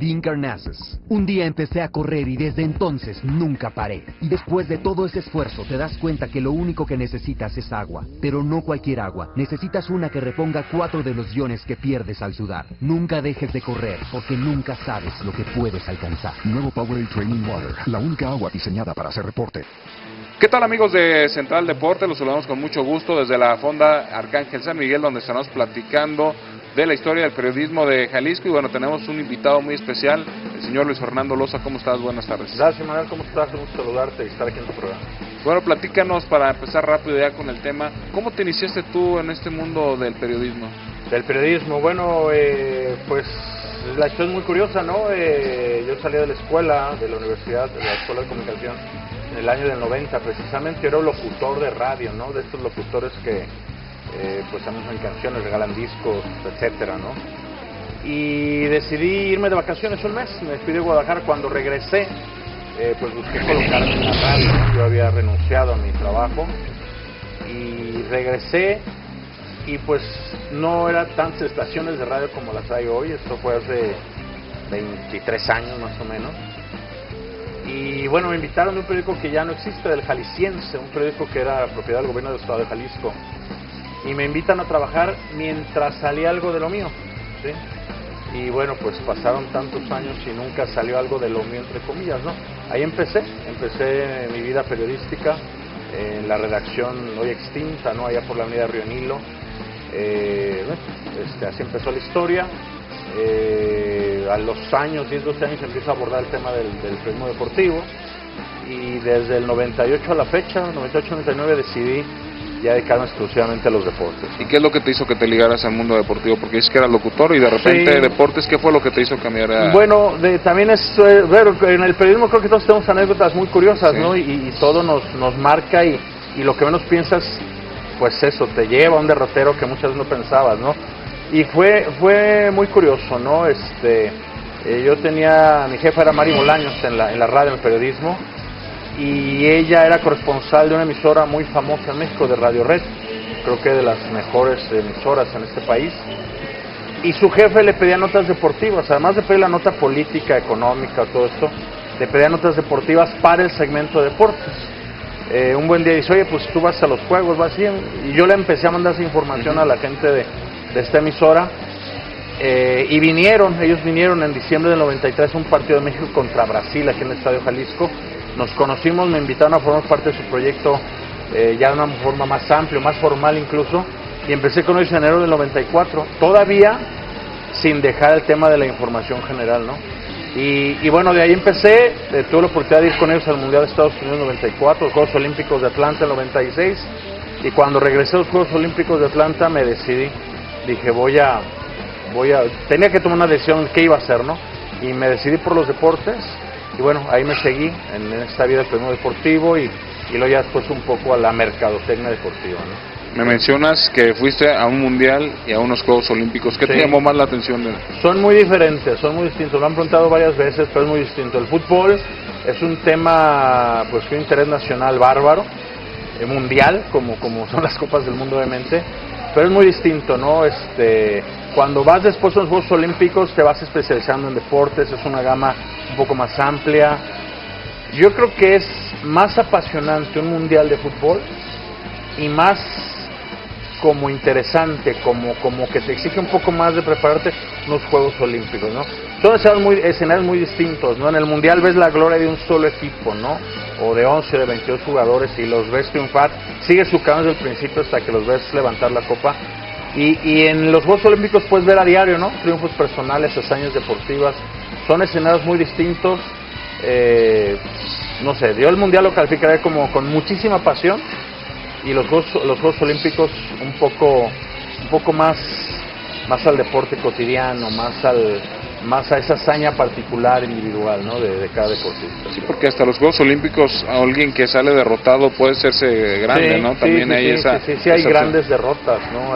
Dean Karnazes. Un día empecé a correr y desde entonces nunca paré. Y después de todo ese esfuerzo te das cuenta que lo único que necesitas es agua. Pero no cualquier agua. Necesitas una que reponga 4 de los iones que pierdes al sudar. Nunca dejes de correr porque nunca sabes lo que puedes alcanzar. Nuevo Powerade Training Water. La única agua diseñada para hacer reporte. ¿Qué tal, amigos de Central Deporte? Los saludamos con mucho gusto desde la Fonda Arcángel San Miguel, donde estamos platicando de la historia del periodismo de Jalisco. Y bueno, tenemos un invitado muy especial, el señor Luis Fernando Loza. ¿Cómo estás? Buenas tardes. Gracias, Manuel. ¿Cómo estás? Un gusto saludarte y estar aquí en tu programa. Bueno, platícanos para empezar rápido ya con el tema. ¿Cómo te iniciaste tú en este mundo del periodismo? Del periodismo, bueno, pues la historia es muy curiosa, ¿no? Yo salí de la escuela, de la universidad, de la Escuela de Comunicación, en el año del 90, precisamente. Yo era locutor de radio, ¿no? De estos locutores que pues anuncian canciones, regalan discos, etcétera, ¿no? Y decidí irme de vacaciones un mes. Me despidí de Guadalajara. Cuando regresé, pues busqué colocarme en la radio, ¿no? Yo había renunciado a mi trabajo y regresé, y pues no eran tantas estaciones de radio como las hay hoy. Esto fue hace 23 años más o menos. Y bueno, me invitaron de un periódico que ya no existe, del Jalisciense, un periódico que era propiedad del gobierno del estado de Jalisco. Y me invitan a trabajar mientras salía algo de lo mío, ¿sí? Y bueno, pues pasaron tantos años y nunca salió algo de lo mío, entre comillas, ¿no? Ahí empecé mi vida periodística en la redacción hoy extinta, ¿no? Allá por la avenida Río Nilo. Así empezó la historia. A los años, 10, 12 años, empiezo a abordar el tema del periodismo deportivo, y desde el 98 a la fecha, 98-99, decidí ya dedicarme exclusivamente a los deportes, ¿no? ¿Y qué es lo que te hizo que te ligaras al mundo deportivo? Porque dices que eras locutor y de repente Sí. Deportes, ¿qué fue lo que te hizo cambiar a...? Bueno, también es, bueno, en el periodismo creo que todos tenemos anécdotas muy curiosas, Sí. ¿no? Y todo nos marca, y lo que menos piensas, pues eso, te lleva a un derrotero que muchas veces no pensabas, ¿no? Y fue muy curioso, ¿no? Yo tenía, mi jefa era Mari Bolaños en la radio, en el periodismo, y ella era corresponsal de una emisora muy famosa en México, de Radio Red, creo que de las mejores emisoras en este país. Y su jefe le pedía notas deportivas, además de pedir la nota política, económica, todo esto, le pedía notas deportivas para el segmento de deportes. Un buen día dice, oye, pues tú vas a los juegos, vas así, y yo le empecé a mandar esa información a la gente de esta emisora, y ellos vinieron en diciembre del 93 a un partido de México contra Brasil, aquí en el Estadio Jalisco. Nos conocimos, me invitaron a formar parte de su proyecto, ya de una forma más amplia, más formal incluso, y empecé con ellos en enero del 94, todavía sin dejar el tema de la información general, ¿no? Y bueno, de ahí empecé, tuve la oportunidad de ir con ellos al Mundial de Estados Unidos en 94, los Juegos Olímpicos de Atlanta en 96, y cuando regresé a los Juegos Olímpicos de Atlanta me decidí, dije tenía que tomar una decisión qué iba a hacer, ¿no? Y me decidí por los deportes, y bueno, ahí me seguí en esta vida del periodismo deportivo, y luego ya después un poco a la mercadotecnia deportiva, ¿no? Me mencionas que fuiste a un mundial y a unos Juegos Olímpicos. ¿Qué te llamó más la atención? Son muy diferentes, son muy distintos. Lo han preguntado varias veces, pero es muy distinto. El fútbol es un tema, pues, de un interés nacional bárbaro, mundial, como son las copas del mundo, obviamente, pero es muy distinto, ¿no? Cuando vas después a los Juegos Olímpicos te vas especializando en deportes, es una gama un poco más amplia. Yo creo que es más apasionante un mundial de fútbol y más como interesante, como que te exige un poco más de prepararte unos Juegos Olímpicos, ¿no? Son escenarios muy distintos, ¿no? En el Mundial ves la gloria de un solo equipo, ¿no? O de 11, de 22 jugadores, y los ves triunfar, sigues su camino desde el principio hasta que los ves levantar la copa. Y en los Juegos Olímpicos puedes ver a diario, ¿no? Triunfos personales, hazañas deportivas, son escenarios muy distintos. No sé, yo el Mundial lo calificaría como con muchísima pasión, y los Juegos Olímpicos un poco más al deporte cotidiano, más a esa hazaña particular, individual, ¿no? de cada deportista. Sí, porque hasta los Juegos Olímpicos alguien que sale derrotado puede hacerse grande, sí, ¿no? También sí, hay sí, esa... Sí, hay grandes derrotas, ¿no?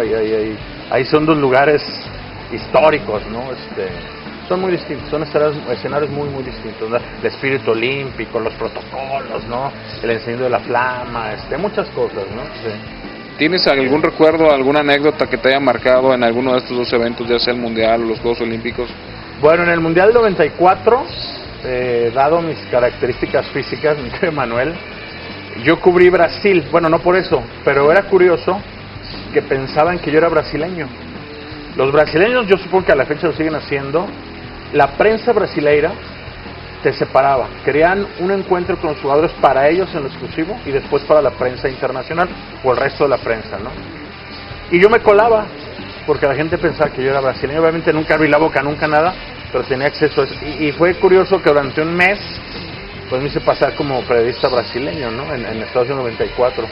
Ahí son dos lugares históricos, ¿no? Son muy distintos, son escenarios muy, muy distintos, ¿no? El espíritu olímpico, los protocolos, ¿no? El encendido de la flama, muchas cosas, ¿no? Sí. ¿Tienes algún recuerdo, alguna anécdota que te haya marcado en alguno de estos dos eventos, ya sea el Mundial o los Juegos Olímpicos? Bueno, en el Mundial 94, dado mis características físicas, mi querido Manuel, yo cubrí Brasil. Bueno, no por eso, pero era curioso que pensaban que yo era brasileño. Los brasileños, yo supongo que a la fecha lo siguen haciendo. La prensa brasileira te separaba. Querían un encuentro con los jugadores para ellos en lo exclusivo y después para la prensa internacional o el resto de la prensa, ¿no? Y yo me colaba porque la gente pensaba que yo era brasileño. Obviamente nunca abrí la boca, nunca nada, pero tenía acceso a eso. Y fue curioso que durante un mes pues me hice pasar como periodista brasileño, ¿no? En Estados Unidos 94.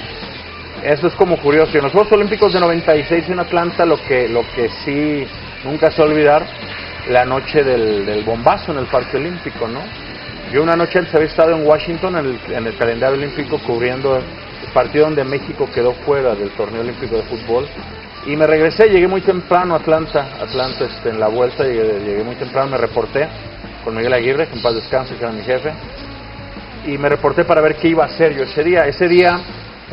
Eso es como curioso. Y en los Juegos Olímpicos de 96 en Atlanta, lo que sí nunca se va a olvidar, la noche del bombazo en el Parque Olímpico, ¿no? Yo una noche antes había estado en Washington en el calendario olímpico cubriendo el partido donde México quedó fuera del torneo olímpico de fútbol. Y me regresé, llegué muy temprano a Atlanta en la vuelta, llegué muy temprano, me reporté con Miguel Aguirre, que en paz descanse, que era mi jefe, y me reporté para ver qué iba a hacer yo ese día. Ese día,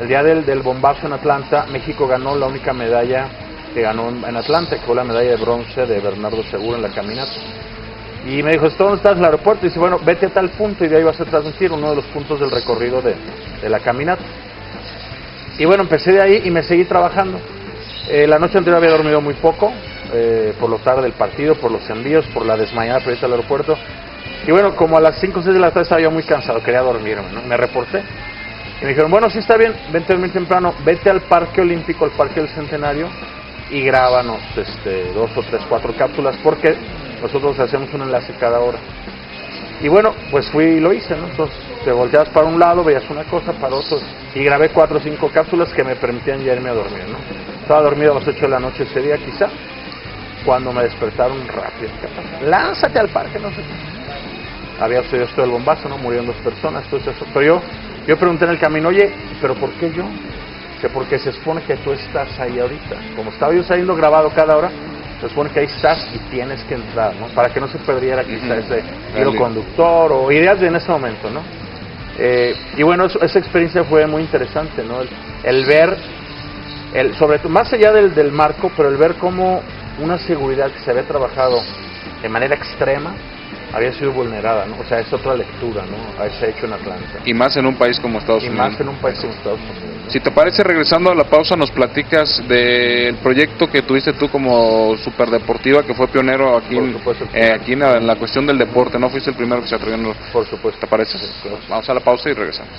el día del bombazo en Atlanta, México ganó la única medalla que ganó en Atlanta, que fue la medalla de bronce de Bernardo Segura en la caminata. Y me dijo, ¿dónde estás? En el aeropuerto. Y dice, bueno, vete a tal punto y de ahí vas a transmitir uno de los puntos del recorrido de la caminata. Y bueno, empecé de ahí y me seguí trabajando. La noche anterior había dormido muy poco, por lo tarde del partido, por los envíos, por la desmayada periodista del aeropuerto. Y bueno, como a las 5 o 6 de la tarde estaba yo muy cansado, quería dormirme, ¿no? Me reporté. Y me dijeron, bueno, sí está bien, vente muy temprano, vete al Parque Olímpico, al Parque del Centenario, y grábanos 2 o 3, 4 cápsulas, porque nosotros hacemos un enlace cada hora. Y bueno, pues fui y lo hice, ¿no? Entonces te volteabas para un lado, veías una cosa, para otro, y grabé 4 o 5 cápsulas que me permitían ya irme a dormir, ¿no? Estaba dormido a las 8 de la noche ese día quizá, cuando me despertaron rápido. ¿Qué pasa? Lánzate al parque, no sé qué. Había sucedido esto del bombazo, ¿no? Murieron 2 personas, entonces eso. Pero yo pregunté en el camino, oye, ¿pero por qué yo? Porque se supone que tú estás ahí ahorita. Como estaba yo saliendo grabado cada hora, se supone que ahí estás y tienes que entrar, ¿no? Para que no se perdiera quizá ese hilo conductor o ideas de en ese momento, ¿no? Y bueno, esa experiencia fue muy interesante, ¿no? El ver, sobre todo, más allá del marco, pero el ver cómo una seguridad que se había trabajado de manera extrema había sido vulnerada, ¿no? O sea, es otra lectura, ¿no? A ese hecho en Atlanta. Y más en un país como Estados Unidos. Y más en un país como Estados Unidos, ¿no? Si te parece, regresando a la pausa, nos platicas del proyecto que tuviste tú como Superdeportiva, que fue pionero aquí, aquí en la cuestión del deporte, ¿no? Fuiste el primero que se atrevió. Por supuesto. ¿Te parece? Sí, claro. Vamos a la pausa y regresamos.